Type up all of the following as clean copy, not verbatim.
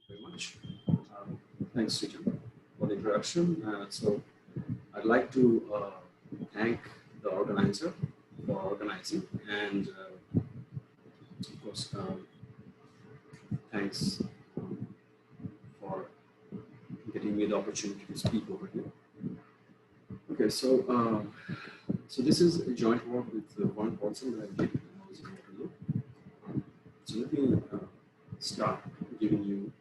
very much. Thanks, Srijan, for the introduction. So I'd like to thank the organizer for organizing, and of course, thanks for getting me the opportunity to speak over here. Okay, so so this is a joint work with one person that I did when I was in Waterloo. So let me start giving you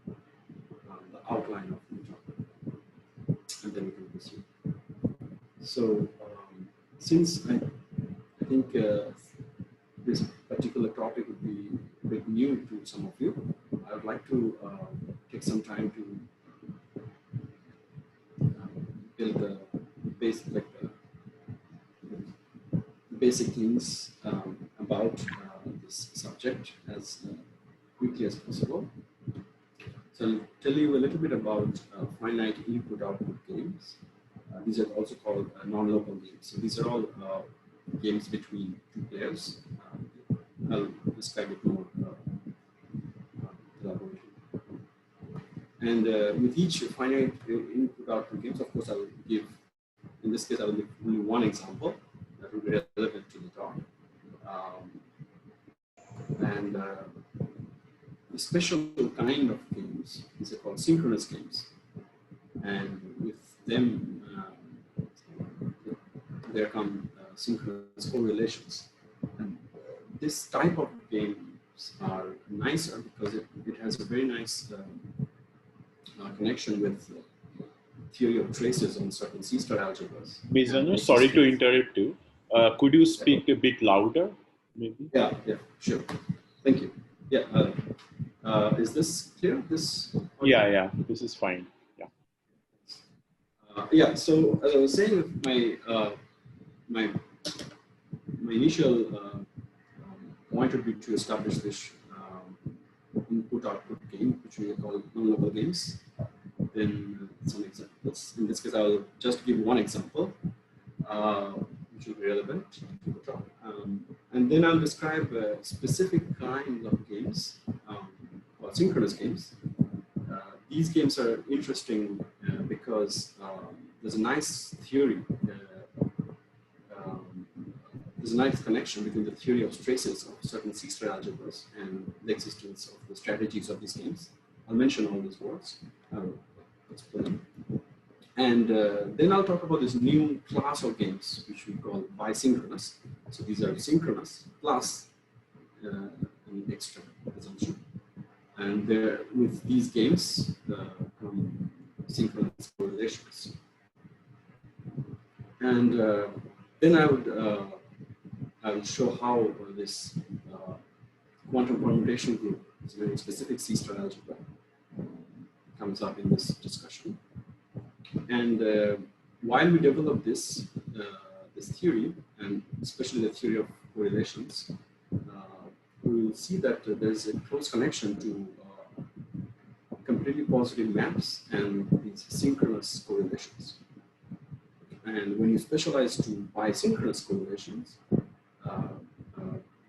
the outline of the talk, and then we can proceed. So since I think this particular topic would be a bit new to some of you, I would like to take some time to build the basic things about this subject as quickly as possible. So I'll tell you a little bit about finite input-output games. These are also called non-local games. So these are all games between two players. I'll describe it more elaborately. And with each finite input-output games, of course, I will give, in this case, I will give only one example that will be relevant to the talk. And a special kind of games, these are called synchronous games. And with them, there come synchronous correlations. And this type of games are nicer because it has a very nice connection with theory of traces on certain C-star algebras. Mizanur, sorry to interrupt you. Could you speak a bit louder, maybe? Yeah, sure. Thank you. Yeah, is this clear? Yeah, this is fine. Yeah, so as I was saying, with my initial point would be to establish this input-output game, which we call non-local games. Then some examples. In this case, I will just give one example, which will be relevant to the talk. And then I'll describe a specific kind of games, called synchronous games. These games are interesting because there's a nice theory, there's a nice connection between the theory of traces of certain C-star algebras and the existence of the strategies of these games. I'll mention all these words. I'll explain. And then I'll talk about this new class of games, which we call bisynchronous. So these are synchronous plus an extra assumption. And with these games come synchronous correlations. And then I will show how this quantum permutation group is a very specific C-star algebra comes up in this discussion. And while we develop this theory, and especially the theory of correlations, we will see that there's a close connection to completely positive maps and these synchronous correlations. And when you specialize to bisynchronous correlations,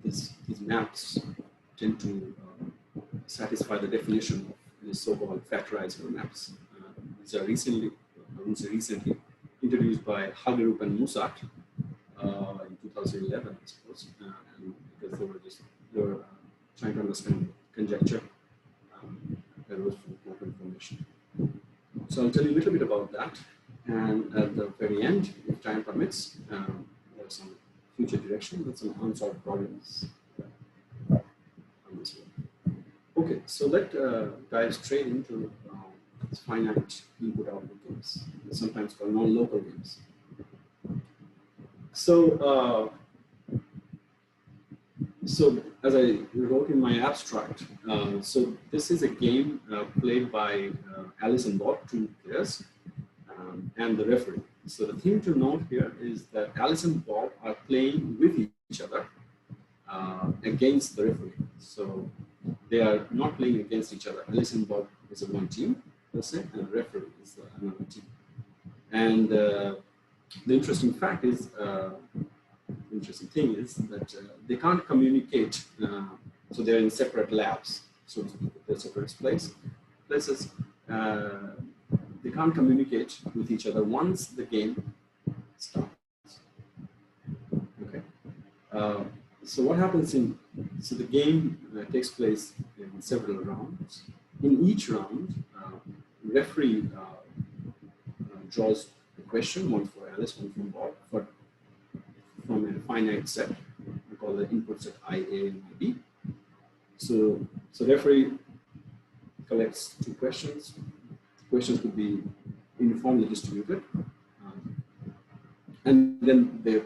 these maps tend to satisfy the definition of the so-called factorizable maps. These are recently introduced by Hagerup and Musat in 2011, I suppose, and because they were trying to understand conjecture that was from quantum information. So I'll tell you a little bit about that, and at the very end, if time permits, there are some future direction with some unsolved problems on this one. Okay, so let's dive straight into finite input-output games, sometimes called non-local games. So, so as I wrote in my abstract, so this is a game played by Alice and Bob, two players, and the referee. So the thing to note here is that Alice and Bob are playing with each other against the referee. So they are not playing against each other. Alice and Bob is a one team, let's say, and the referee is another team. And the interesting fact is, interesting thing is that they can't communicate. So they're in separate labs, so they're separate place. places, they can't communicate with each other once the game starts. Okay. So what happens so the game takes place in several rounds. In each round, referee draws a question, one for Alice, one from Bob, from a finite set. We call the input set I, A, and I, B. So referee collects two questions. Questions could be uniformly distributed. And then the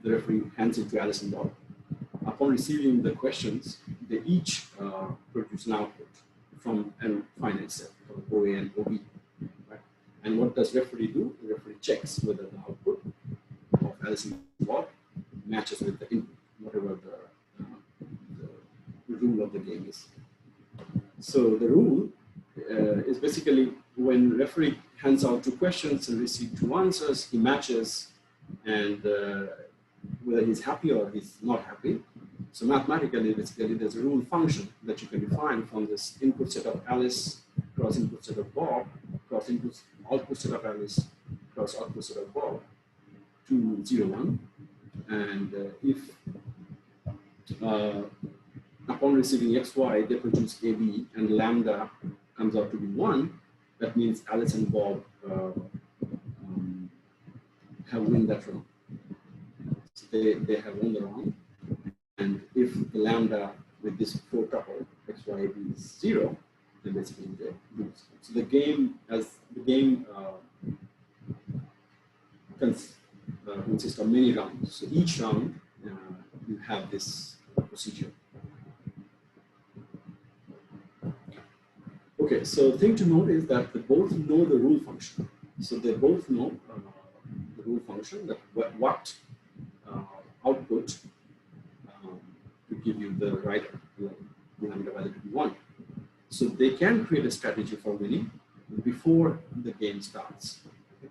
referee hands it to Alice and Bob. Upon receiving the questions, they each produce an output from a finite set called OA and OB. Right? And what does referee do? The referee checks whether the output of Alice and Bob matches with the input, whatever the rule of the game is. So the rule is basically when referee hands out two questions and receives two answers, he matches, and whether he's happy or he's not happy. So mathematically, basically, there's a rule function that you can define from this input set of Alice cross input set of Bob cross output set of Alice cross output set of Bob to 0, 1. And if upon receiving XY, they produce AB and lambda comes out to be 1, that means Alice and Bob have won that round. So they have won the round. And if the lambda with this 4 tuple XY AB is 0, then basically they lose. So the game, consists of many rounds. So each round you have this procedure. Okay, so the thing to note is that they both know the rule function. So they both know the rule function, that what output to give you the right lambda value to be 1. So they can create a strategy for winning before the game starts.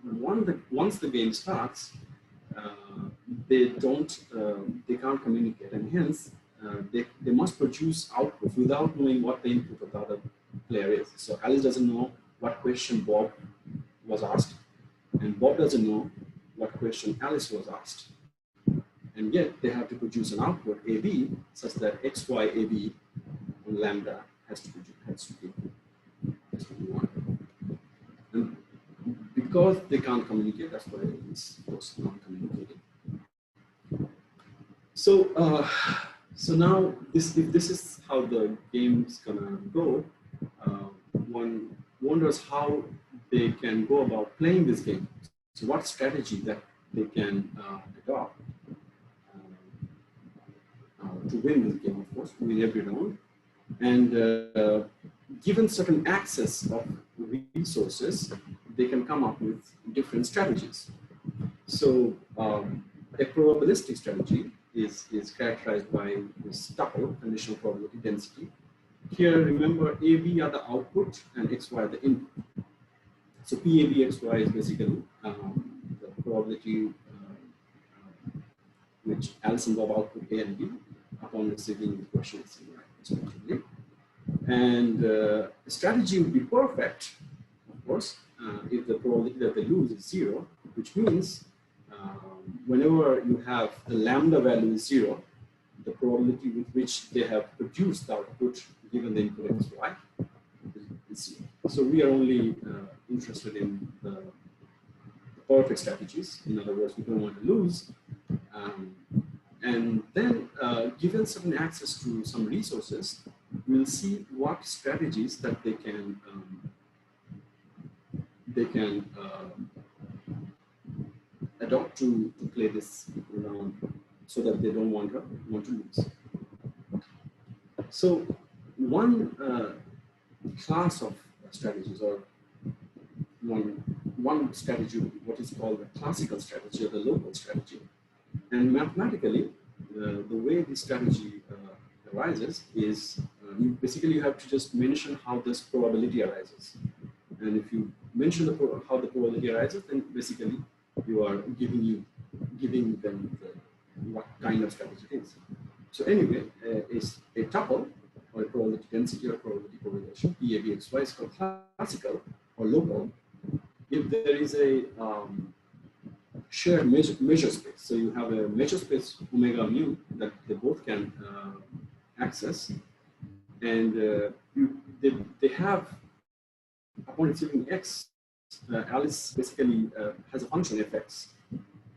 Once the game starts, they can't communicate, and hence they must produce output without knowing what the input of the other player is. So Alice doesn't know what question Bob was asked, and Bob doesn't know what question Alice was asked. And yet they have to produce an output AB such that XY AB and lambda has to be 1. And because they can't communicate, that's why it's non-communicating. So so now if this is how the game's gonna go, one wonders how they can go about playing this game. So what strategy that they can adopt to win this game, of course, win every round. And given certain access of resources, they can come up with different strategies. So a probabilistic strategy is characterized by this tuple, conditional probability density. Here, remember, AB are the output and XY are the input. So PAB XY is basically the probability which Alice and Bob output A and B upon receiving the questions respectively. And the strategy would be perfect, of course, if the probability that they lose is 0, which means whenever you have the lambda value is 0, the probability with which they have produced the output given the input XY is 0. So we are only interested in the perfect strategies. In other words, we don't want to lose. And then given certain access to some resources, we'll see what strategies that they can adopt to play this round so that they don't want to lose. So one class of strategies, or one strategy, what is called the classical strategy or the local strategy. And mathematically, the way this strategy arises is basically you have to just mention how this probability arises. And if you mention how the probability arises, then basically you are giving them what kind of strategy it is. So anyway, is a tuple or a probability density or probability correlation, PABXY, is called classical or local if there is a shared measure space. So you have a measure space omega mu that they both can access, and they have, upon receiving X, Alice basically has a function fx.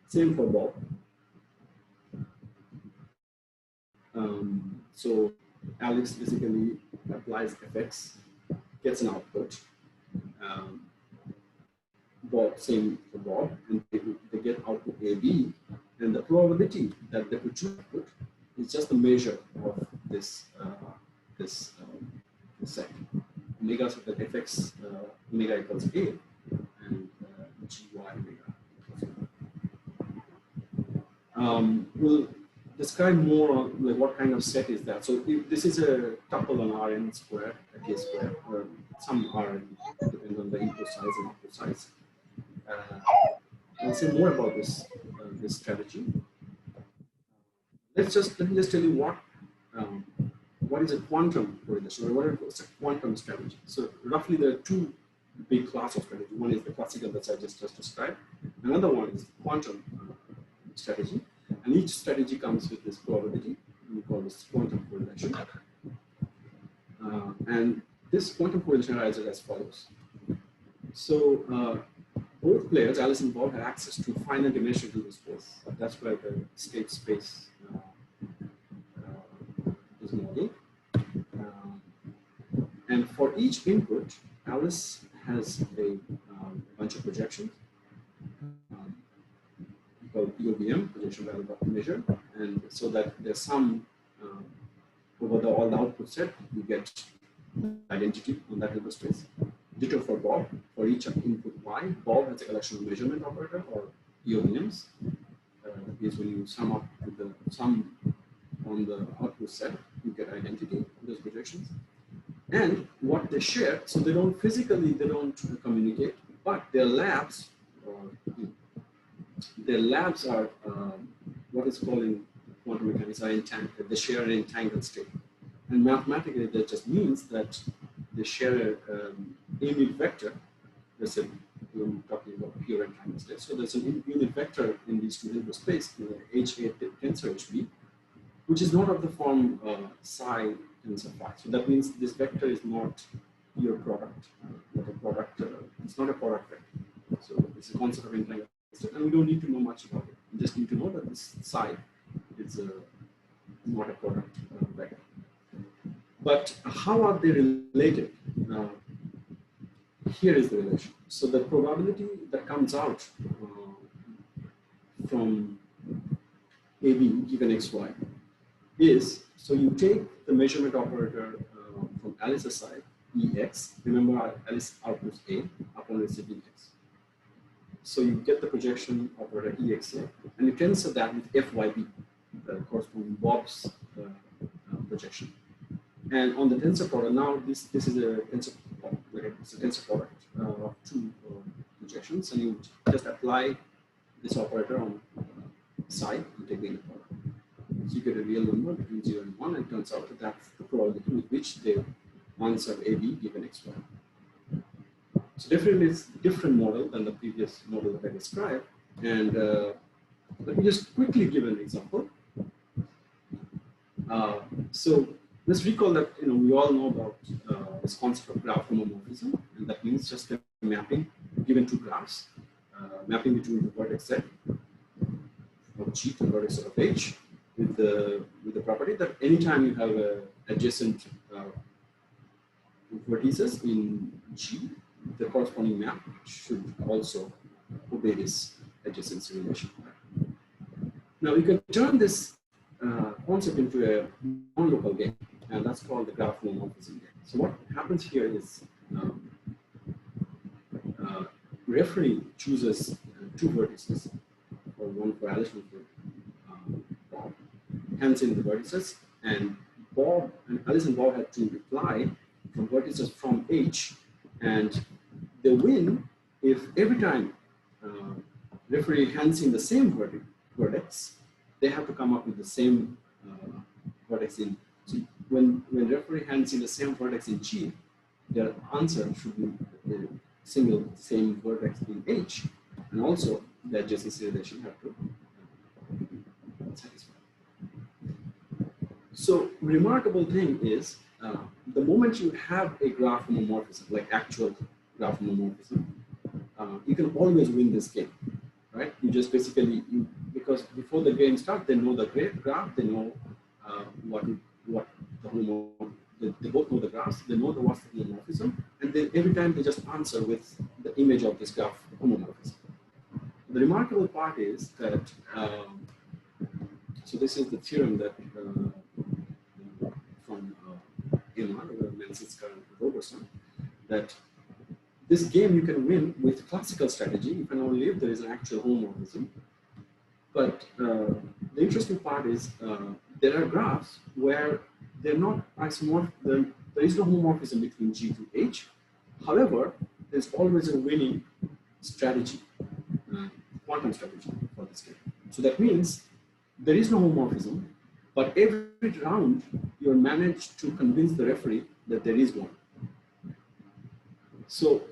Same for Bob. So Alex basically applies fx, gets an output. Bob, same for Bob, and they get output AB, and the probability that they produce output is just a measure of this this set. Omega, so that fx omega equals A, and gy omega equals A. We'll describe more on like what kind of set is that. So if this is a tuple on Rn square, a k square, or some Rn, depending on the input size and output size. I'll say more about this this strategy. Let me just tell you what is a quantum correlation, or what is a quantum strategy. So roughly there are two big classes of strategy. One is the classical that I just described. Another one is quantum strategy, and each strategy comes with this probability. We call this quantum correlation, and this quantum correlation arises as follows. So both players, Alice and Bob, have access to finite dimensional space. That's where the state space is modeled. And for each input, Alice has a bunch of projections called POVM, projection value of measure, and so that there's some over all the output set, you get identity on that input space. Ditto for Bob. For each input Y, Bob has a collection of measurement operator or POVMs. That means when you sum up with the sum on the output set, you get identity of those projections. And what they share, so they don't communicate, but their labs are what is called in quantum mechanics are entangled. They share an entangled state. And mathematically, that just means that they share a unit vector. Let's say we're talking about pure entangled state. So there's a unit vector in these two input space, in the H8 tensor HB, which is not of the form psi tensor phi. So that means this vector is not your product, not a product. It's not a product vector. So it's a concept of entangled state, and we don't need to know much about it. We just need to know that this psi is not a product vector. But how are they related? Here is the relation. So the probability that comes out from AB given XY is, so you take the measurement operator from Alice's side, EX. Remember, Alice outputs A upon receiving X. So you get the projection operator EXA, and you tensor that with FYB, corresponding Bob's projection. And on the tensor product, now this is a tensor product of two projections, and you just apply this operator on side, you take the inner product. So you get a real number between 0 and 1, and it turns out that that's the probability with which they answer AB given XY. So definitely it's a different model than the previous model that I described. And let me just quickly give an example. So let's recall that we all know about this concept of graph homomorphism, and that means just a mapping given two graphs, mapping between the vertex set of G to the vertex set of H, with the property that anytime you have adjacent vertices in G, the corresponding map should also obey this adjacency relation. Now we can turn this concept into a non-local game, and that's called the graph homomorphism game. So what happens here is referee chooses two vertices, or one for Alice, one for Bob, hands in the vertices, and Alice and Bob had to reply from vertices from H, and they win if every time referee hands in the same vertex, they have to come up with the same vertex in So when referee hands in the same vertex in G, their answer should be the single same vertex in H, and also the adjacency relation have to satisfy. So remarkable thing is the moment you have a graph homomorphism, like actual graph homomorphism, you can always win this game, right? You just basically, because before the game starts, they know the graph, they know what the homomorphism, they both know the graphs, they know what's the homomorphism, and then every time they just answer with the image of this graph homomorphism. The remarkable part is that, so this is the theorem that from Emma, Menziska and Robertson, that this game you can win with classical strategy if and only if there is an actual homomorphism. But the interesting part is there are graphs where they're not isomorphic, there is no homomorphism between G to H. However, there's always a winning strategy, quantum strategy for this game. So that means there is no homomorphism, but every round you're managed to convince the referee that there is one. So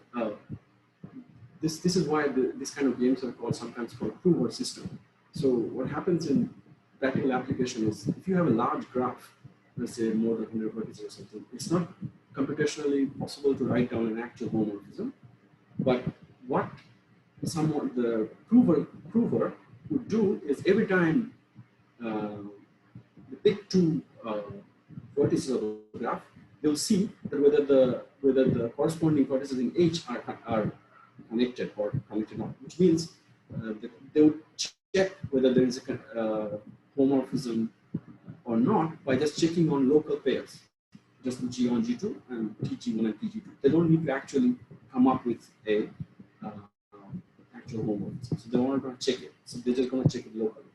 this is why this kind of games are sometimes called proof or system. So what happens in practical application is if you have a large graph, let's say more than 100 vertices or something, it's not computationally possible to write down an actual homomorphism. But what the prover would do is every time they pick two vertices of the graph, they'll see that whether the corresponding vertices in H are connected or connected not, which means that they would check whether there is a homomorphism or not by just checking on local pairs, just G on G2 and TG1 and TG2. They don't need to actually come up with a actual homomorphism. So they don't want to check it. So they're just going to check it locally.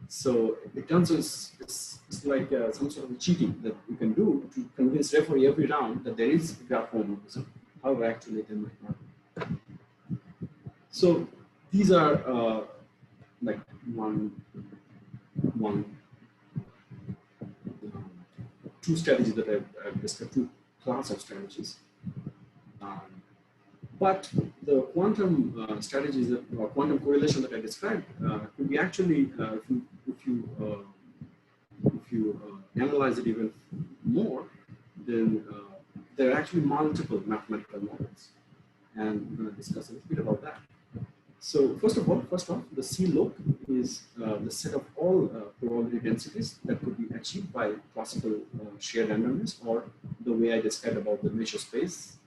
So it turns out it's like some sort of cheating that you can do to convince referee every round that there is a graph homomorphism. However, actually they might not. So these are like two strategies that I've described, two class of strategies. But the quantum strategies or quantum correlation that I described could be actually, if you analyze it even more, then there are actually multiple mathematical models, and we're going to discuss a little bit about that. So first off, the C log is the set of all probability densities that could be achieved by classical shared randomness, or the way I described about the measure space.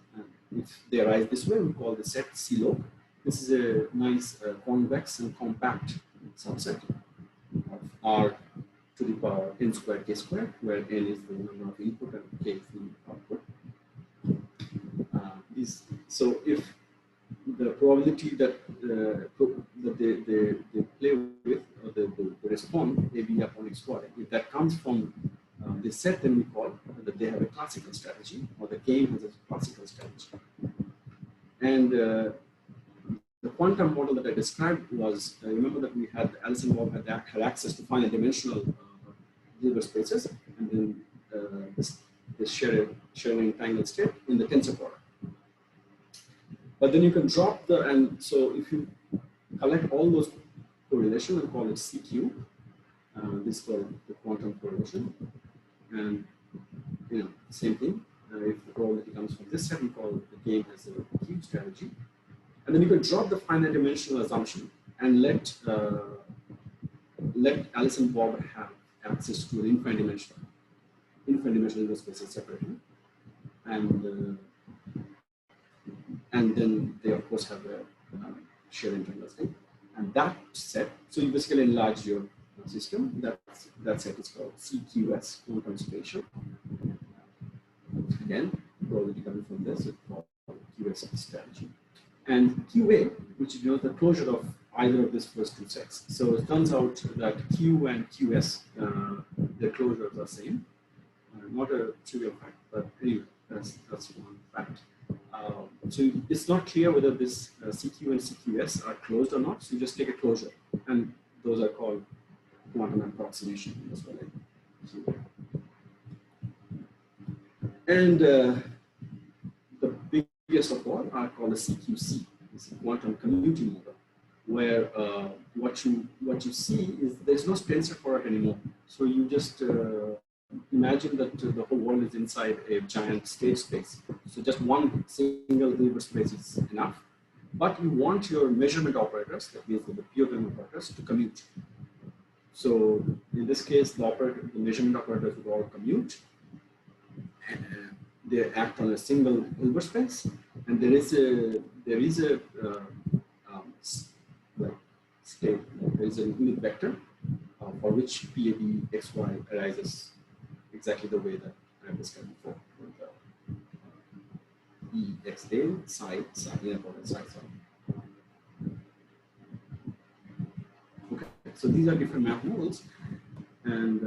If they arise this way, we call the set C log. This is a nice convex and compact subset of R to the power n squared k squared, where n is the number of input and k is the output. So if the probability that they play with, or they respond AB upon X squared, if that comes from this set, then we call that they have a classical strategy, or the game has a classical strategy. And the quantum model that I described was, remember that we had Alice and Bob had access to finite dimensional Hilbert spaces, and then this shared entangled state in the tensor product. But then you can drop and so if you collect all those correlations and call it CQ, this is called the quantum correlation. And same thing, if the probability comes from this set, we call the game as a Q strategy. And then you can drop the finite dimensional assumption and let Alice and Bob have access to an infinite dimensional spaces separately. And then they of course have a shared entangled state. And that set, so you basically enlarge your system. That set is called CQS, quantum spatial. Again, probability coming from this is called QS strategy. And QA, which denotes the closure of either of these first two sets. So it turns out that Q and QS, their closures are same. Not a trivial fact, but anyway, that's one fact. So it's not clear whether this CQ and CQS are closed or not. So you just take a closure, and those are called quantum approximation as well. And the biggest of all are called the CQC, it's a quantum commuting model, where what you see is there's no tensor for it anymore. So you just imagine that the whole world is inside a giant state space. So just one single Hilbert space is enough. But you want your measurement operators, that means the pure time operators, to commute. So in this case, the measurement operators would all commute. And they act on a single Hilbert space, and there is a state. There is a unit vector for which PAD XY arises exactly the way that I described before. EXA psi psi. Okay, so these are different math models, and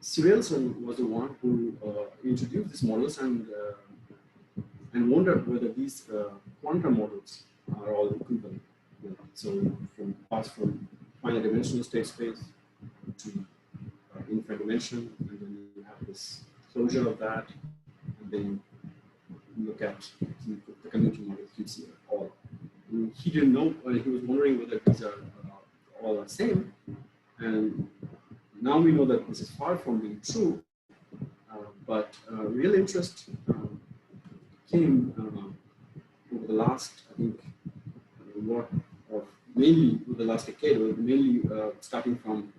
Cyrelson was the one who introduced these models and wondered whether these quantum models are all equivalent. So from finite dimensional state space to infinite dimension, and then you have this closure of that, and then you look at the commuting models, you see all. And he didn't know, he was wondering whether these are all the same, and now we know that this is far from being true, but real interest came over the last, I think, mainly over the last decade, or mainly starting from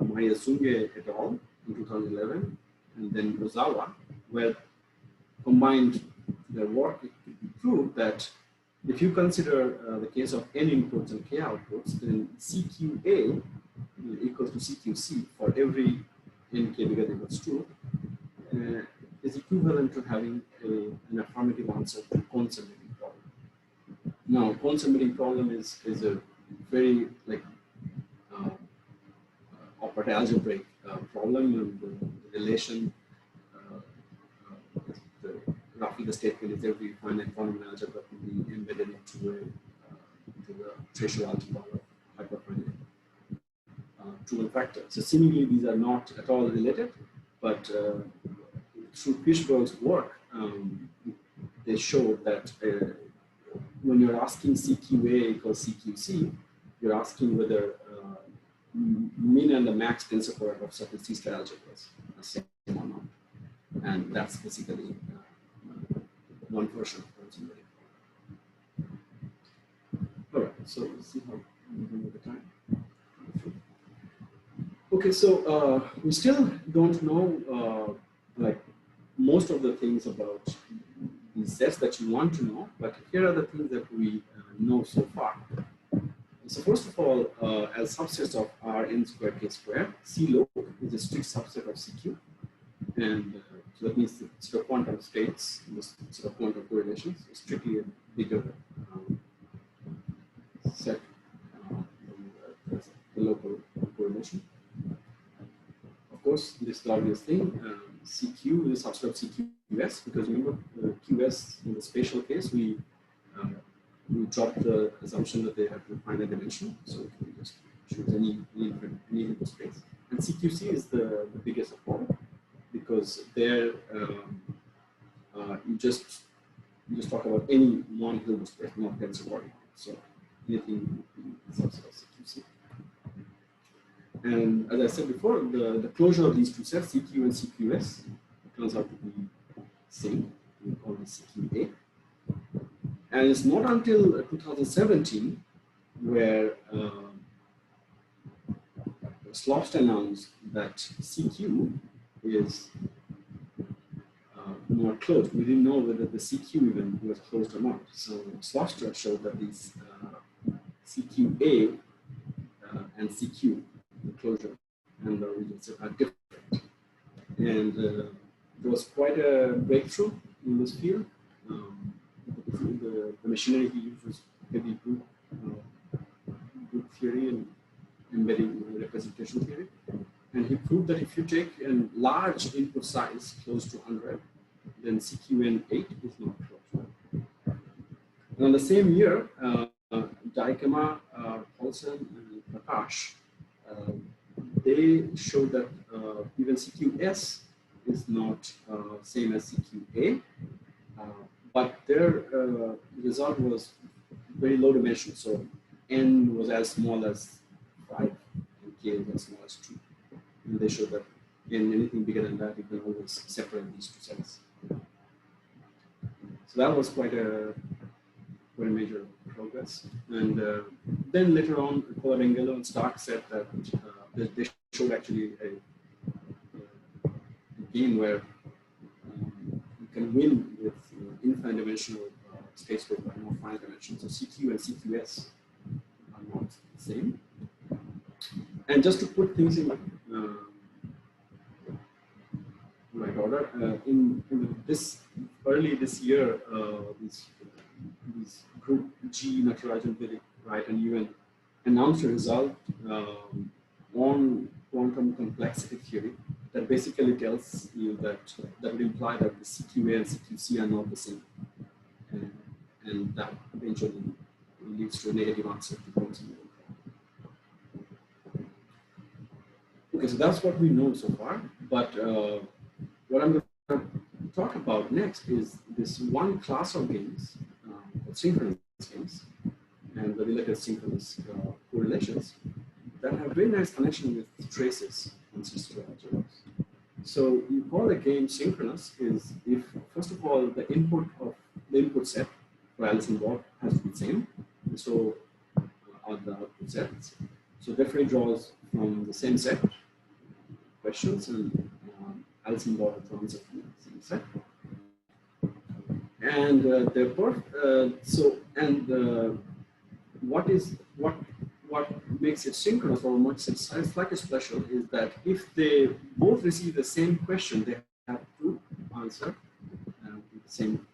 Maria Sunge et al. In 2011, and then Ozawa, where combined their work, it could be proved that if you consider the case of n inputs and k outputs, then CQA equals to CQC for every n k bigger than equals 2 is equivalent to having an affirmative answer to Cohn's embedding problem. Now, Cohn's embedding problem is a very operator algebraic problem, and the relation, roughly the statement is every finite quantum algebra can be embedded into the Treasure algebra of hyperfinite true factor. So seemingly these are not at all related, but through Fishberg's work, they show that when you're asking CQA equals CQC, you're asking whether min and the max tensor product of certain C-star algebras are same or not. And that's basically one version of Cohn's embedding. All right, so let's see how we're doing with the time. Okay, so we still don't know most of the things about these sets that you want to know, but here are the things that we know so far. So first of all, as subsets of Rn squared k squared, C log is a strict subset of CQ, and so that means the sort of quantum states, the sort of quantum correlations, is strictly a bigger set than the local correlation. Of course, this is the obvious thing. CQ is a subset of CQS, because remember QS in the spatial case, we dropped the assumption that they have a finite dimension, so we can just choose any input space. And CQC is the biggest of all, because there you just talk about any non-Hilbert space, not tensor body. So anything is subset of CQC. And as I said before, the closure of these two sets, CQ and CQS, turns out to be the same. We call it CQA. And it's not until 2017 where Slopst announced that CQ is not closed. We didn't know whether the CQ even was closed or not. So Slopst showed that these CQA and CQ, the closure and the regions, are different. And there was quite a breakthrough in this field. The machinery he used was heavy group theory and embedding representation theory. And he proved that if you take a large input size close to 100, then CQN8 is not closed. And in the same year, Dykema, Paulsen, and Prakash, they showed that even CQS is not same as CQA, but their result was very low dimension. So n was as small as 5 and k was as small as 2. And they showed that in anything bigger than that, you can always separate these two sets. So that was quite a major progress. And then later on, Colangelo and Stark said that they showed actually a game where you can win with infinite dimensional space with more finite dimensions. So CQ and CQS are not the same. And just to put things in right order, in early this year, these group G, Natarajan, Vivek, Wright, and Ewan announced a result on quantum complexity theory that basically tells you that would imply that the CQA and CQC are not the same, and that eventually leads to a negative answer to quantum. Okay, so that's what we know so far. But what I'm going to talk about next is this one class of games, called synchronous games, and the related synchronous correlations that have very nice connection with traces and system algebras. So you call a game synchronous is if, first of all, the input set for Alice and Bob has to be the same. And so on the output sets. So definitely draws from the same set questions, and Alice and Bob to answer from the same set. And what makes it synchronous, or what makes it slightly special, is that if they both receive the same question, they have to answer with the same.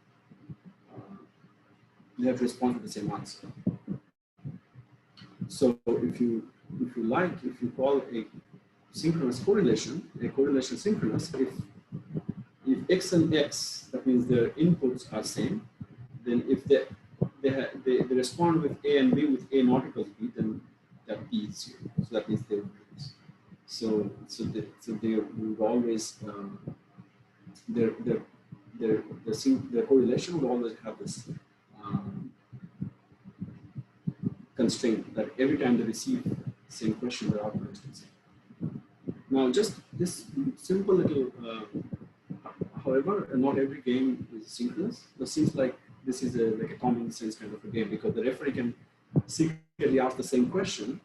They have to respond to the same answer. So if you call a synchronous correlation, a correlation synchronous, if X and X, that means their inputs are same, then if they respond with A and B with A not equals B, then that B is 0. So that means they will lose. So they would always their correlation would always have this constraint that every time they receive the same question, their output is the same. Now, just this simple little, however, not every game is synchronous. It seems like this is like a common sense kind of a game, because the referee can secretly ask the same question,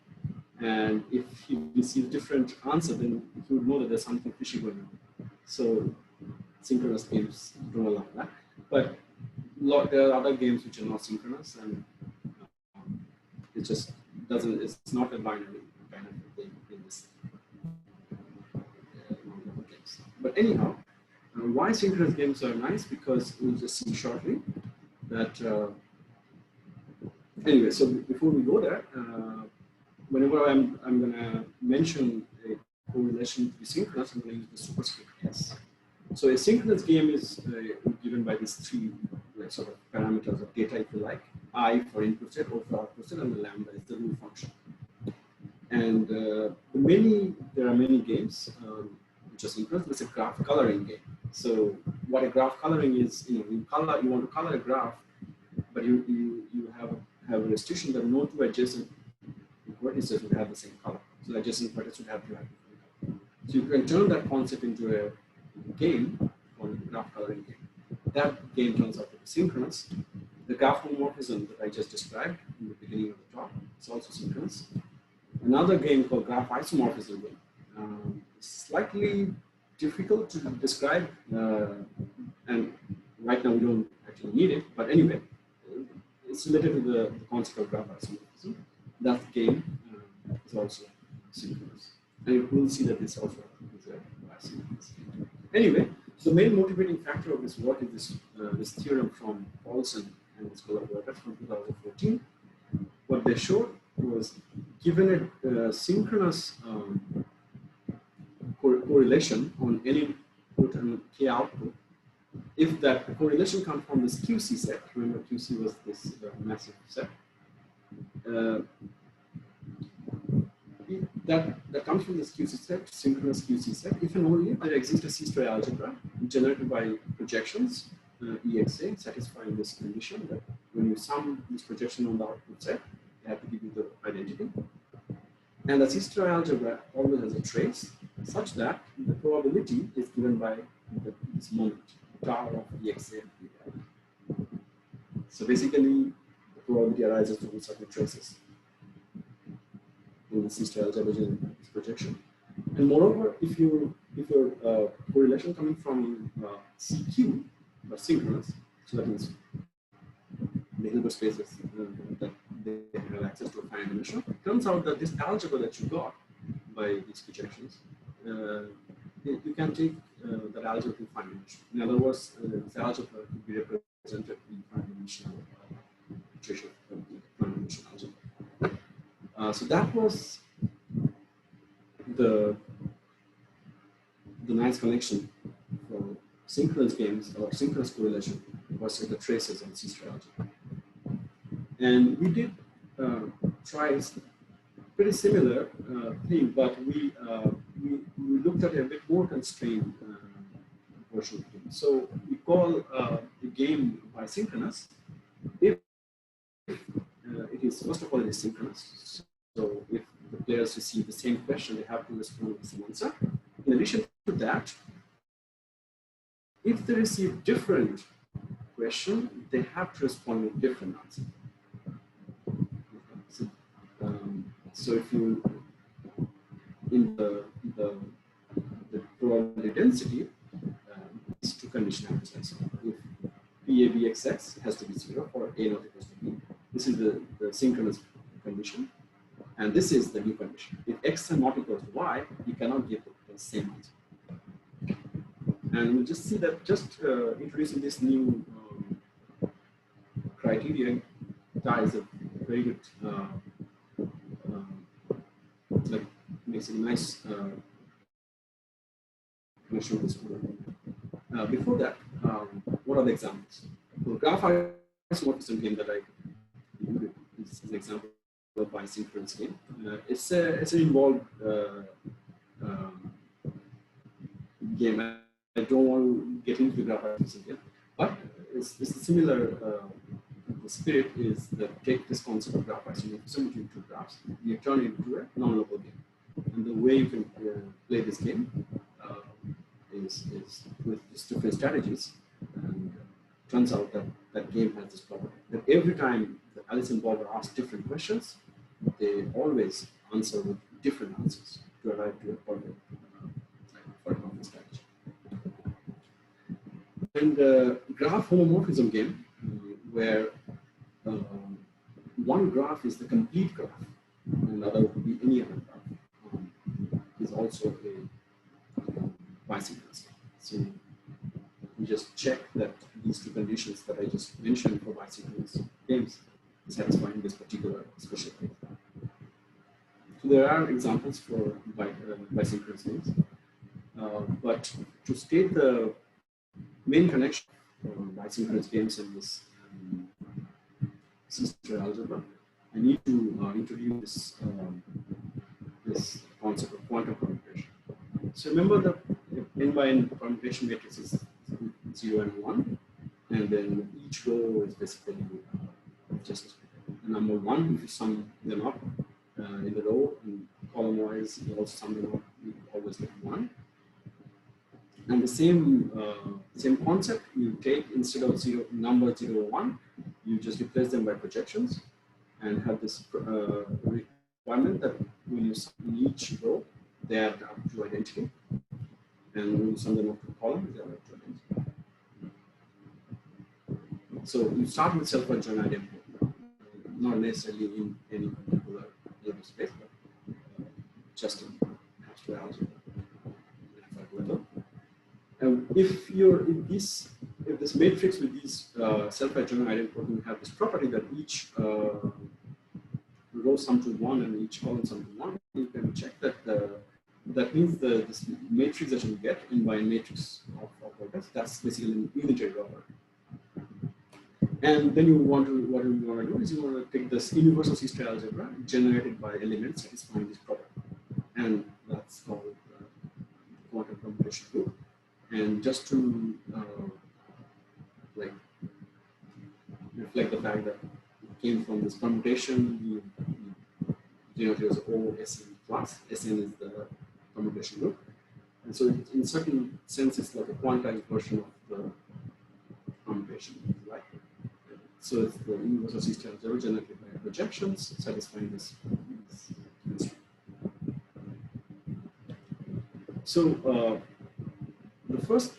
and if he receives different answer, then he would know that there's something fishy going on. So synchronous games don't allow that. But there are other games which are not synchronous, and it just doesn't. It's not a binary kind of thing in this games. But anyhow, why synchronous games are nice? Because we'll just see shortly that. Anyway, so before we go there, whenever I'm going to mention a correlation to be synchronous, I'm going to use the superscript S. So a synchronous game is given by these three sort of parameters of data, if you like. I for input set, O for output set, and the lambda is the rule function. And there are many games which are synchronous. There's a graph coloring game. So what a graph coloring is, you want to color a graph, but you have a restriction that no two adjacent vertices would have the same color. So adjacent vertices would have to have different color. So you can turn that concept into a game called a graph coloring game. That game turns out to be synchronous. The graph homomorphism that I just described in the beginning of the talk is also synchronous. Another game called graph isomorphism is slightly difficult to describe, and right now we don't actually need it, but anyway, it's related to the concept of graph isomorphism. That game is also synchronous. And we'll see that this also is a synchronous game. Anyway, so the main motivating factor of this work is this theorem from Paulson and his collaborators from 2014. What they showed was, given a synchronous correlation on any input and k output, if that correlation comes from this QC set, remember QC was this massive set, that comes from this QC set, synchronous QC set. If and only there exists a C-square algebra generated by projections, EXA, satisfying this condition that when you sum this projection on the output set, they have to give you the identity. And the C-square algebra always has a trace such that the probability is given by this moment, tau of EXA and PI. So basically, the probability arises from certain traces in the C-square algebra projection. And moreover, if your correlation coming from CQ or synchronous, so that means the Hilbert spaces that they have access to a finite dimension, it turns out that this algebra that you got by these projections, you can take that algebra to finite dimension. In other words, this algebra could be represented in finite dimensional algebra. So that was the nice connection for synchronous games or synchronous correlation versus the traces on C-square algebra. And we did try pretty similar thing, but we looked at a bit more constrained version of the game. So we call the game Bisynchronous if it is, first of all, it is synchronous. So if the players receive the same question, they have to respond with the same answer. In addition to that, if they receive different question, they have to respond with different answer. So if you, in the probability density, these two conditions have to satisfy. If PABXX has to be 0 or A not equals to B, this is the synchronous condition. And this is the new condition. If X is not equals to Y, you cannot give the same answer. And we'll just see that just introducing this new criterion ties a very good, like makes it a nice connection with this one. Before that, what are the examples? The graph isomorphism game that I included is an example of Bisynchronous game. It's an involved game. I don't want to get into the graph isomorphism game, but it's a similar. The spirit is that take this concept of graph isomorphism between two graphs, you turn it into a non-local game. And the way you can play this game is with these different strategies. And turns out that that game has this property that every time the Alice involved asks different questions, they always answer with different answers to arrive to a perfect strategy. And graph homomorphism game, where one graph is the complete graph, and the other could be any other graph, is also a bisynchronous. So we just check that these two conditions that I just mentioned for bisynchronous games satisfying this particular special case. So there are examples for bisynchronous games, but to state the main connection for bisynchronous games in this C-square algebra, I need to introduce this concept of quantum permutation. So remember that n by n permutation matrix is 0 and 1, and then each row is basically just number 1. If you sum them up in the row and column wise, you also sum them up, you always get 1. And the same concept you take instead of number 0, 1, you just replace them by projections and have this requirement that when you sum each row, they add up to identity. And when you sum them up to column, they add up to identity. So you start with self-adjoint identity, not necessarily in any particular level space, but just in abstract algebra. If this matrix with these self-adjoint idempotent have this property that each row sum to 1 and each column sum to 1, you can check that that means this matrix that you get in by matrix of operators, that's basically an unitary operator. And then what you want to do is you want to take this universal C-square algebra generated by elements satisfying this property. and that's called quantum permutation group. And just to like reflect the fact that it came from this permutation, we denote it as OSN plus. SN is the permutation group. And so in certain sense, it's like a quantized version of the permutation, right? So it's the universal C-star generated by projections satisfying this constraint. So the first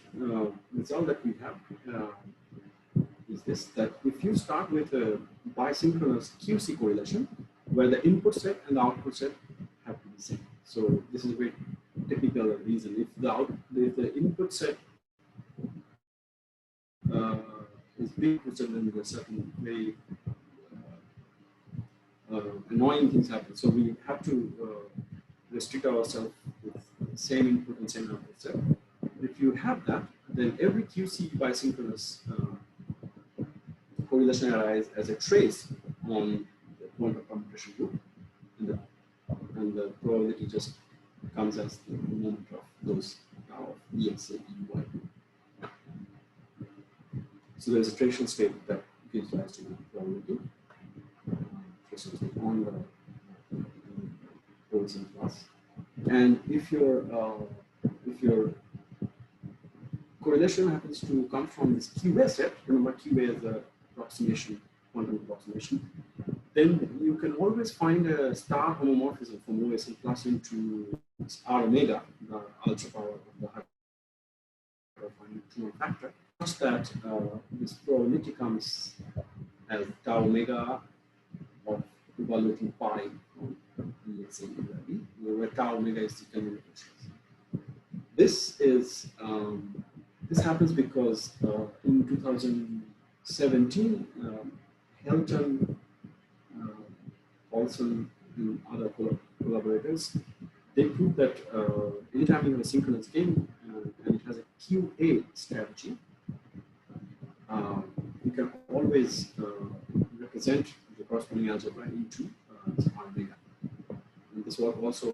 result that we have is this, that if you start with a bisynchronous QC correlation, where the input set and the output set have to be the same. So this is a very technical reason. If the input set is big, then a certain very annoying things happen. So we have to restrict ourselves with the same input and same output set. If you have that, then every QC bisynchronous correlation arises as a trace on the quantum permutation group, and the probability just comes as the moment of those of EXA, EY. So there's a tracial state that gives rise to the probability. Tracial state on the OSN plus. And if your correlation happens to come from this QA set, remember QA is the approximation, quantum approximation, then you can always find a star homomorphism from OSN plus into R omega, the ultra power of the hyperfine factor, such that this probability comes as tau omega of evaluating pi on EXA, where tau omega is the communication. This is this happens because in 2017, Helton, Paulson, and other collaborators, they proved that anytime you have a synchronous game and it has a QA strategy, you can always represent the corresponding algebra into R omega. And this work also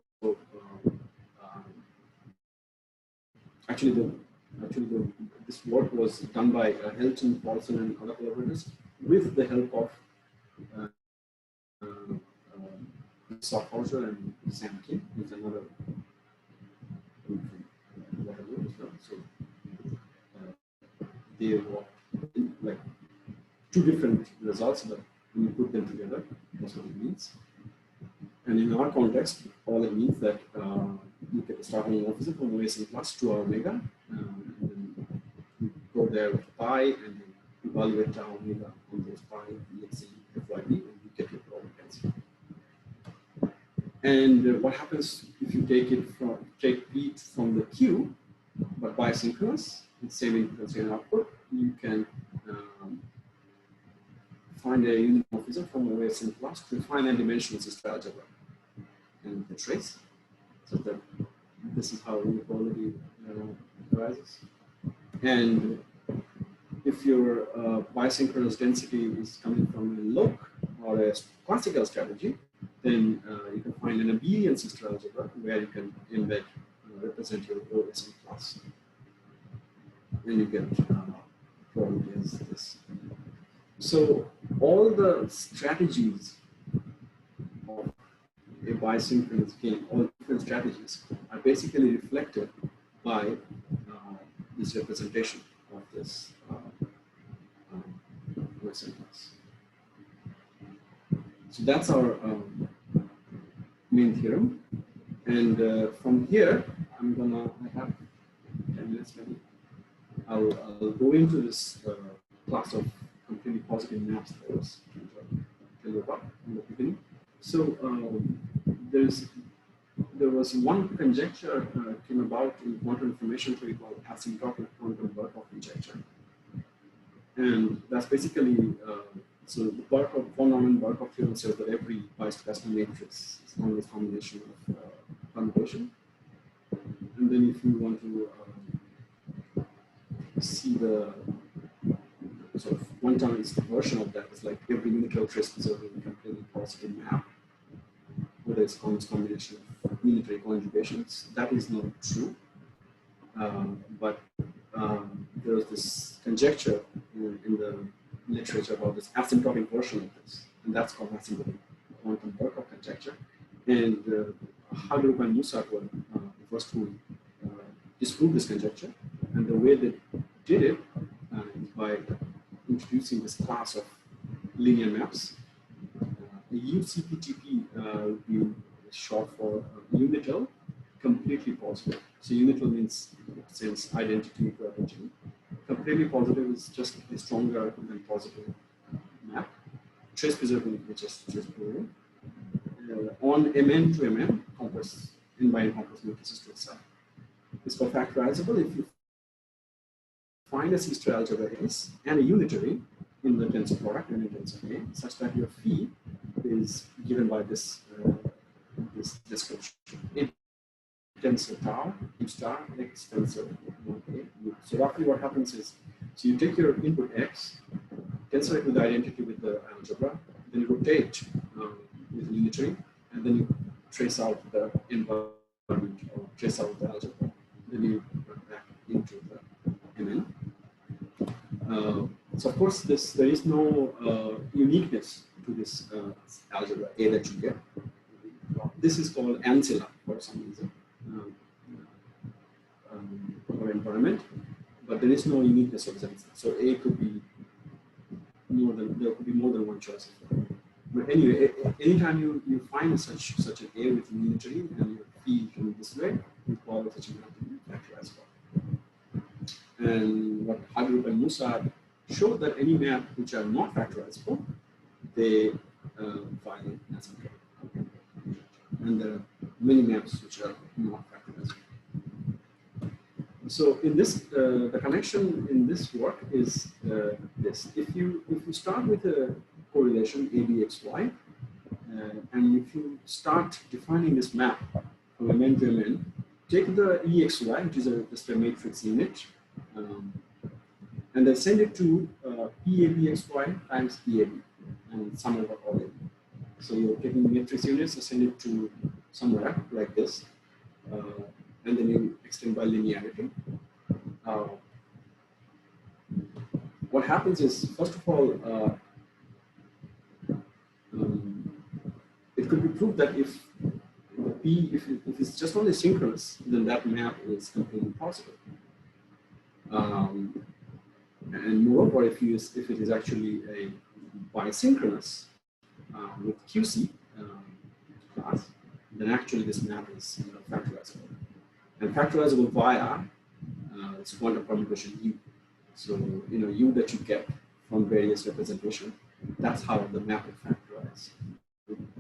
this work was done by Helton, Paulson, and other collaborators with the help of Software and Sam Kim, who's another group from Waterloo as well. So they were like two different results, but when you put them together, that's what it means. And in our context, all it means that you get a star homomorphism from OSN plus to R omega, and then you go there with pi and then evaluate tau omega on those pi, EXA, FYB, and you get your probability density. And what happens if you take P from the Q, but bisynchronous, with same input and same output, you can find a unimorphism from OSN plus to finite dimensional sister algebra and the trace. So that this is how inequality arises. And if your bisynchronous density is coming from a log or a classical strategy, then you can find an abelian sister algebra where you can embed, represent your OSN plus. And you get probability as this. So all the strategies of a bisynchronous game, all different strategies, are basically reflected by this representation of this OSN plus. So that's our main theorem. And from here, I have 10 minutes maybe. I'll go into this class of completely positive maps that I was trying to tell you about in the beginning. So there was one conjecture came about in quantum information theory called asymptotic quantum Birla conjecture. And that's basically, so the Birla, von Neumann-Birla theorem says that every bistochastic matrix is only a combination of permutation. And then if you want to see the sort of quantized version of that, is like every unilateral trace preserving a completely positive map, whether it's a combination of unitary conjugations. That is not true. But there was this conjecture in the literature about this asymptotic version of this, and that's called asymptotic quantum Birla conjecture. And Hagerup and Musart were the first who disproved this conjecture. And the way they did it is by introducing this class of linear maps. UCPTP would be short for unital, completely positive. So unital means it sends identity to identity. Completely positive is just a stronger than positive map. Trace preserving, which is trace preserving. On MN to MN, compass, n by n compass matrices to itself. It's called factorizable. If you find a C-star algebra S and a unitary in the tensor product and in tensor A, such that your phi is given by this this description. A tensor tau, U star, X tensor A. So roughly what happens is, so you take your input X, tensor it with the identity with the algebra, then you rotate with a unitary, and then you trace out the environment or trace out the algebra. Then you run back into the MN. So of course, there is no uniqueness to this algebra A that you get. This is called ancilla for some reason, or environment, but there is no uniqueness of this ancilla. So A could be more than, there could be more than one choice. But anyway, anytime you find such an A with a unitary and you phi in this way, you call such a map to be factorizable. And what Hagerup and Musart showed that any map which are not factorizable, they violate asymptotic. And there are many maps which are not factorizable. So in this, the connection in this work is this. If you start with a correlation ABXY, and if you start defining this map from MN to MN, take the EXY, which is just a matrix unit, and then send it to PABXY times PAB, and sum over all it. So you're taking matrix units, so send it to somewhere like this, and then you extend by linearity. What happens is, first of all, it could be proved that if the P, if it's just only synchronous, then that map is completely possible. And moreover, if it is actually a bisynchronous with QC class, then actually this map is factorizable. And factorizable via its quantum permutation U. So U that you get from various representation, that's how the map is factorized.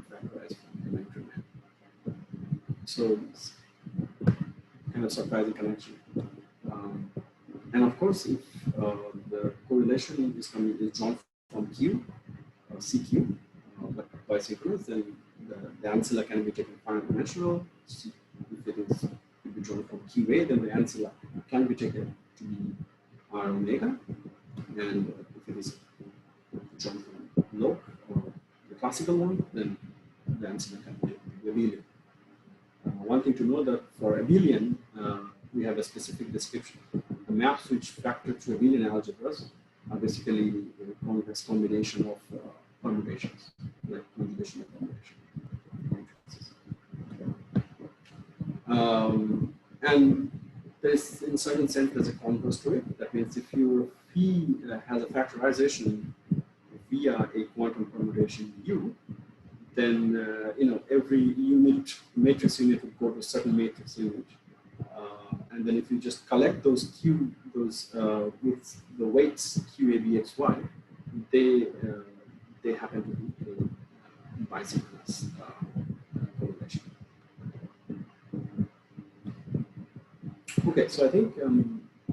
Factorized from MN to MN. So it's kind of surprising connection. And of course, if the correlation is drawn from Q or CQ, but bisynchronous, then the ancilla can be taken finite dimensional. If it is drawn from QA, then the ancilla can be taken to be R omega. And if it is drawn from log or the classical one, then the ancilla can be taken to be abelian. One thing to know that for abelian, we have a specific description. The maps which factor to abelian algebras are basically a combination of permutations, like conjugation of permutation. And there's, in certain sense, there's a converse to it. That means if your phi has a factorization via a quantum permutation U, then every unit, matrix unit would go to a certain matrix unit. And then if you just collect those with the weights QABXY, they happen to be a bisynchronous correlation. Okay, so I think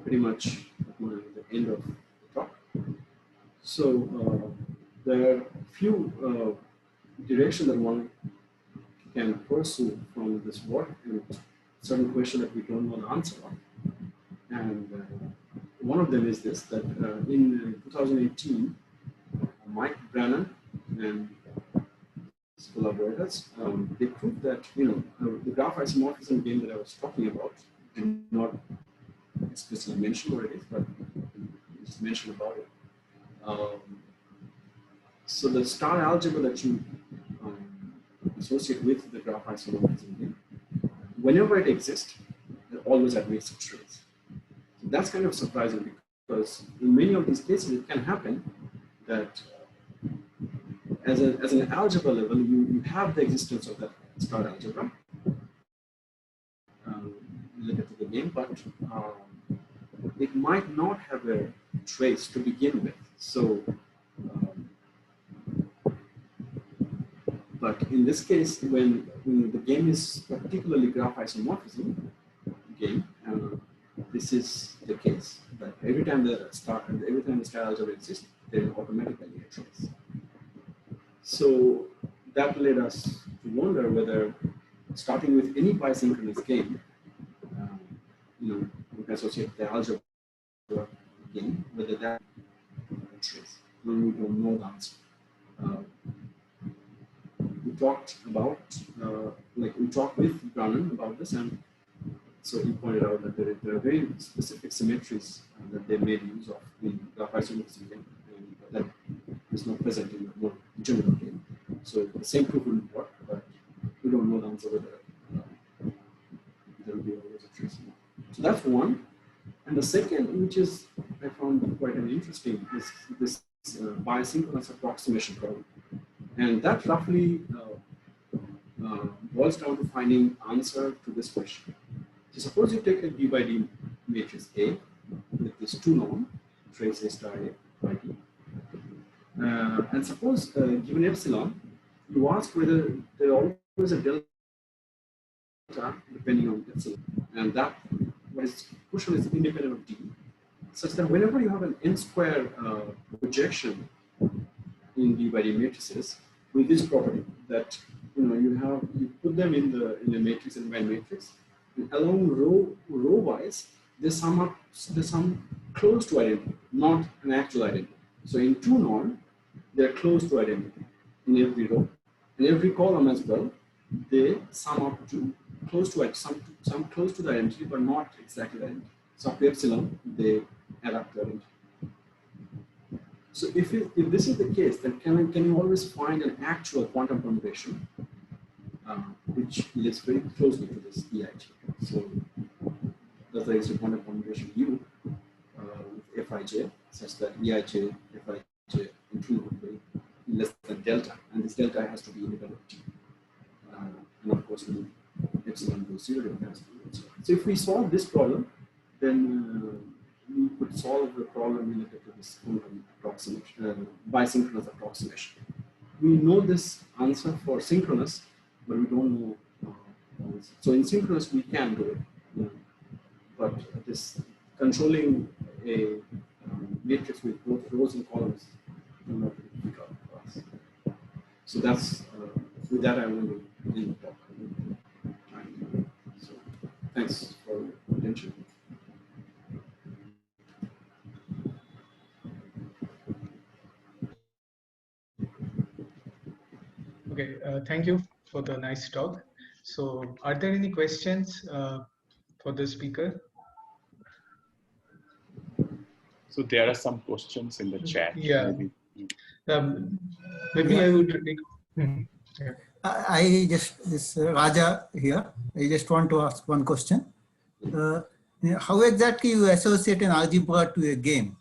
pretty much at the end of the talk. So there are few directions that one can pursue from this work, and certain questions that we don't know the answer of. And one of them is this, that in 2018, Mike Brannan and collaborators, they proved that, the graph isomorphism game that I was talking about did not explicitly mention what it is, but just mention about it. So the star algebra that you associate with the graph isomorphism game, whenever it exists, it always admits a trace. So that's kind of surprising because in many of these cases it can happen that as an algebra level, you have the existence of that star algebra related to the game, but it might not have a trace to begin with. So, but in this case, when the game is particularly graph isomorphism game, this is the case that every time the star algebra exists, there is automatically a trace. So that led us to wonder whether, starting with any bisynchronous game, we can associate the algebra game, whether that trace. And we don't know the answer. We talked about, we talked with Brannan about this, and so he pointed out that there are very specific symmetries that they made use of in graph isomorphism game, and that is not present in the more general game. So the same proof will work, but we don't know the answer whether there will be always a trace. So that's one. And the second, which is I found quite interesting, is this bisynchronous approximation problem. And that roughly boils down to finding answer to this question. So suppose you take a D by D matrix A with this two norm, trace A star A by D. And suppose given epsilon, you ask whether there always a delta depending on epsilon. And that what is crucial is independent of D, such that whenever you have an n square projection in D by D matrices with this property that you put them in a matrix and by matrix, and along row wise they sum close to identity, not an actual identity. So in two norm, they're close to identity in every row. In every column as well, they sum up to close to some close to the identity, but not exactly the identity. So up to epsilon, they add up to identity. So if this is the case, then can you always find an actual quantum permutation which lives very closely to this EIJ? So that's the extra quantum permutation U with Fij, such that EIJ, Fij, and two will be less than delta, and this delta has to be independent of T. And of course, when epsilon goes zero, it has to be zero. So if we solve this problem, then we could solve the problem related to this quantum approximation, bisynchronous approximation. We know this answer for synchronous, but we don't know. So in synchronous, we can do it, but this controlling a matrix with both rows and columns will not be difficult for us. So that's with that I want to end the talk. So thanks for your attention. Okay, thank you for the nice talk. So are there any questions for the speaker? So there are some questions in the chat. Yeah. Maybe I would. Yeah. I just, this Raja here, I just want to ask one question. How exactly you associate an algebra to a game?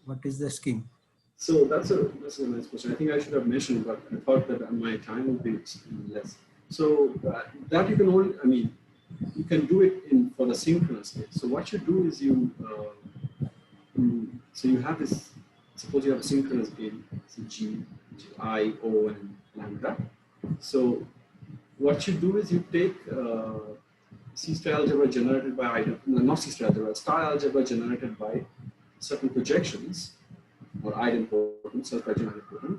What is the scheme? So that's a nice question. I think I should have mentioned, but I thought that my time would be less. So that you can only, you can do it for the synchronous case. So what you do is so you have this, suppose you have a synchronous game, so G, I, O, and lambda. So what you do is you take C-star algebra generated by, not C-star algebra, star algebra generated by certain projections, or idempotent, self-idempotent,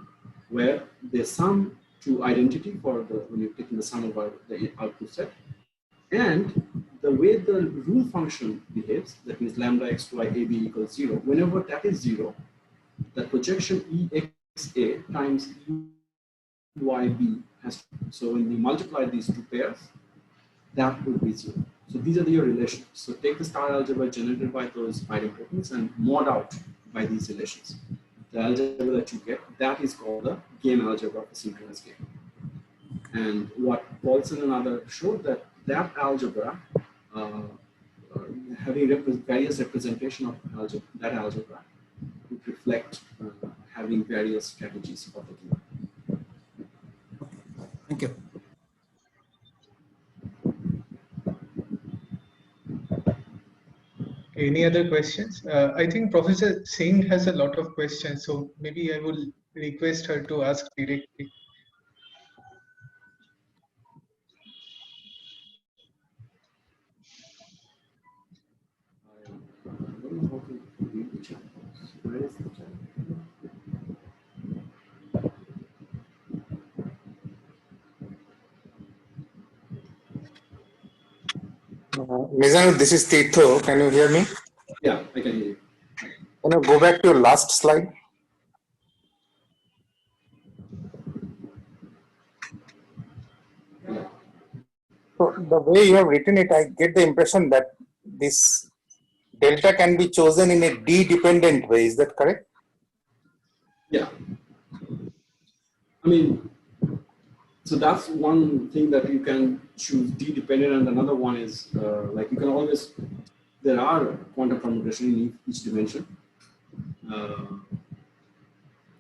where they sum to identity for when you're taking the sum of the output set, and the way the rule function behaves, that means lambda x2i ab equals 0, whenever that is 0, the projection exa times YB has, so when you multiply these two pairs, that would be 0. So these are your relations. So take the star algebra generated by those idempotents and mod out by these relations. The algebra that you get, that is called the game algebra for synchronous game. And what Paulson and others showed that algebra, having various representation of that algebra would reflect having various strategies for the game. Thank you. Any other questions? I think Professor Singh has a lot of questions, so maybe I will request her to ask directly. I don't know how to read the chat box. Where is the chat? Mizanur, this is Tito. Can you hear me? Yeah, I can hear you. Can you go back to your last slide? Yeah. So the way you have written it, I get the impression that this delta can be chosen in a D-dependent way. Is that correct? Yeah. I mean, so that's one thing that you can choose D-dependent, and another one is like you can always, there are quantum permutation in each dimension. Then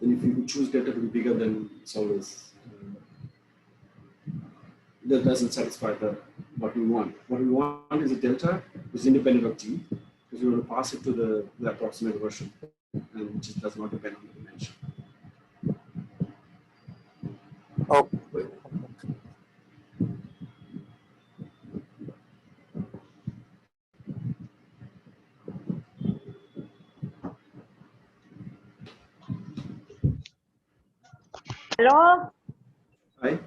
if you choose delta to be bigger, then it's always, that doesn't satisfy what we want. What we want is a delta which is independent of G, because we want to pass it to the approximate version, and which does not depend on the dimension. Okay. Hello. Right?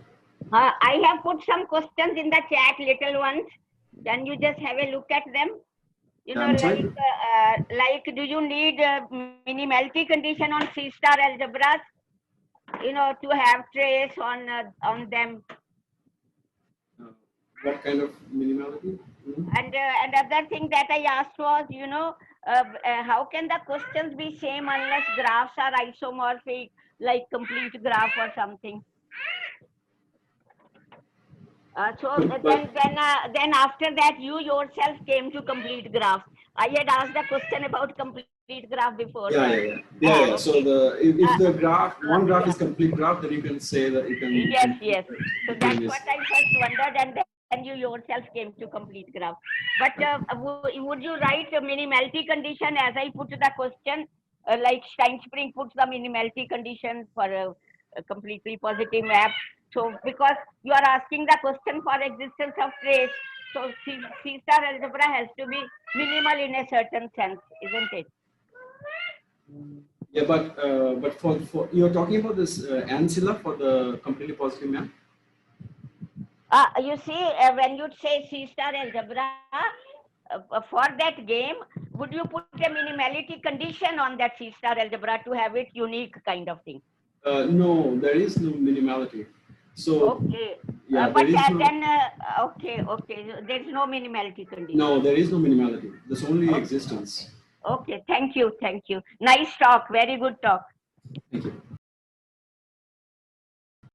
I have put some questions in the chat, little ones. Can you just have a look at them? You know, like, do you need a minimality condition on C-star algebras? You know, to have trace on them. What kind of minimality? And another thing that I asked was, you know, how can the questions be same unless graphs are isomorphic, like complete graph or something? So then after that, you yourself came to complete graph. I had asked the question about complete graph before. Yeah. Okay. So if the graph, one graph is complete graph, then you can say that you can. Yes. So that's what I first wondered, and then you yourself came to complete graph. But would you write a minimality condition as I put the question, like Steinspring puts the minimality condition for a completely positive map? So because you are asking the question for existence of trace, so C-star algebra has to be minimal in a certain sense, isn't it? Yeah, but for you're talking about this ancilla for the completely positive map. You see, when you say C-star algebra, for that game, would you put a minimality condition on that C-star algebra to have it unique kind of thing? No, there is no minimality. So okay. Yeah, But there is no, then okay, there is no minimality condition. no, there is no minimality. There's only existence. Okay, thank you. Nice talk, very good talk. Thank you.